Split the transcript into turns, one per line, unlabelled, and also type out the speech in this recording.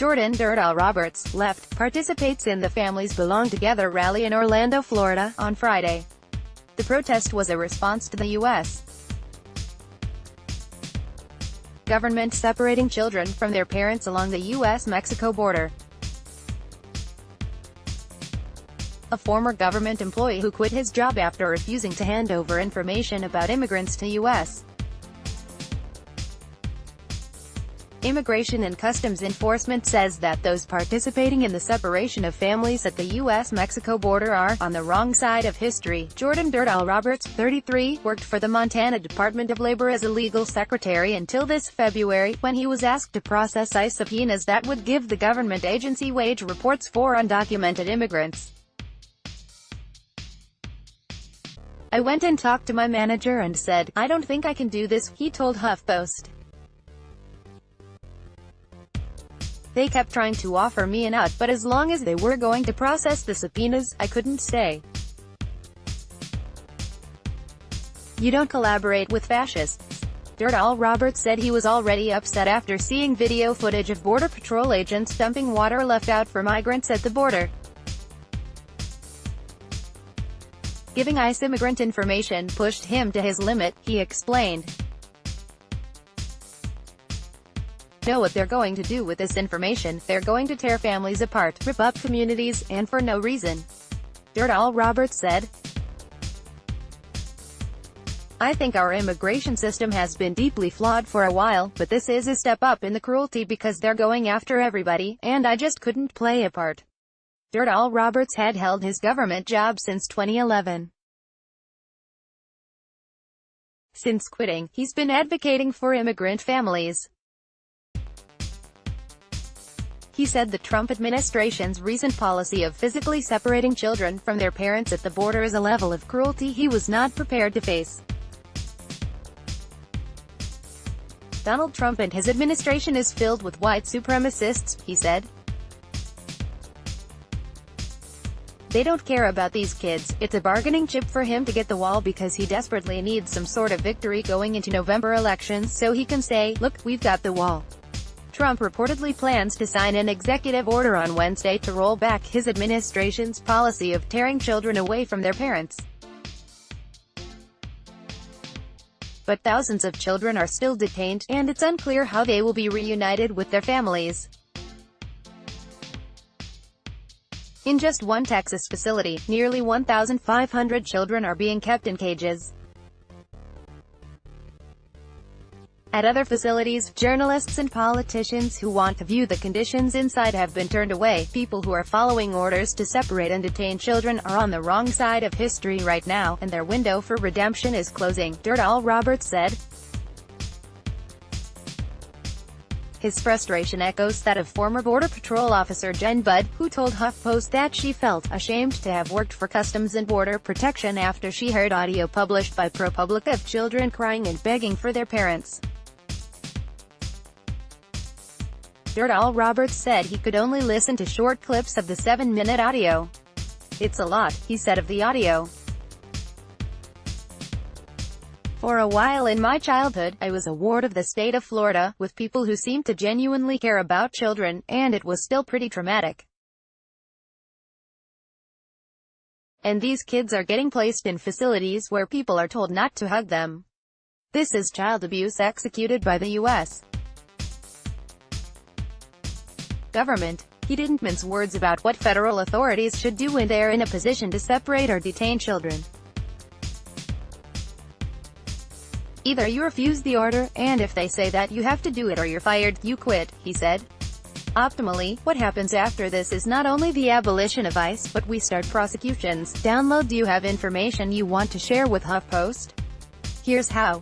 Jordan "Dirtall" Roberts, left, participates in the Families Belong Together rally in Orlando, Florida, on Friday. The protest was a response to the U.S. government separating children from their parents along the U.S.-Mexico border. A former government employee who quit his job after refusing to hand over information about immigrants to U.S. Immigration and Customs Enforcement says that those participating in the separation of families at the U.S.-Mexico border are on the wrong side of history. Jordan "Dirtall" Roberts, 33, worked for the Montana Department of Labor as a legal secretary until this February, when he was asked to process ICE subpoenas that would give the government agency wage reports for undocumented immigrants. "I went and talked to my manager and said, I don't think I can do this," he told HuffPost. "They kept trying to offer me an out, but as long as they were going to process the subpoenas, I couldn't stay. You don't collaborate with fascists." Dirtall Roberts said he was already upset after seeing video footage of Border Patrol agents dumping water left out for migrants at the border. "Giving ICE immigrant information pushed him to his limit," he explained. "Know what they're going to do with this information. They're going to tear families apart, rip up communities, and for no reason," Dirtall Roberts said. "I think our immigration system has been deeply flawed for a while, but this is a step up in the cruelty because they're going after everybody, and I just couldn't play a part." Dirtall Roberts had held his government job since 2011. Since quitting, he's been advocating for immigrant families. He said the Trump administration's recent policy of physically separating children from their parents at the border is a level of cruelty he was not prepared to face. "Donald Trump and his administration is filled with white supremacists," he said. "They don't care about these kids. It's a bargaining chip for him to get the wall because he desperately needs some sort of victory going into November elections so he can say, 'Look, we've got the wall.'" Trump reportedly plans to sign an executive order on Wednesday to roll back his administration's policy of tearing children away from their parents. But thousands of children are still detained, and it's unclear how they will be reunited with their families. In just one Texas facility, nearly 1,500 children are being kept in cages. At other facilities, journalists and politicians who want to view the conditions inside have been turned away. People who are following orders to separate and detain children are on the wrong side of history right now, and their window for redemption is closing, Dirtall Roberts said. His frustration echoes that of former Border Patrol officer Jen Budd, who told HuffPost that she felt ashamed to have worked for Customs and Border Protection after she heard audio published by ProPublica of children crying and begging for their parents. Dirtall Roberts said he could only listen to short clips of the 7-minute audio. "It's a lot," he said of the audio. "For a while in my childhood, I was a ward of the state of Florida, with people who seemed to genuinely care about children, and it was still pretty traumatic. And these kids are getting placed in facilities where people are told not to hug them. This is child abuse executed by the U.S. government." He didn't mince words about what federal authorities should do when they're in a position to separate or detain children. "Either you refuse the order, and if they say that you have to do it or you're fired, you quit," he said. "Optimally, what happens after this is not only the abolition of ICE, but we start prosecutions." Download. Do you have information you want to share with HuffPost? Here's how.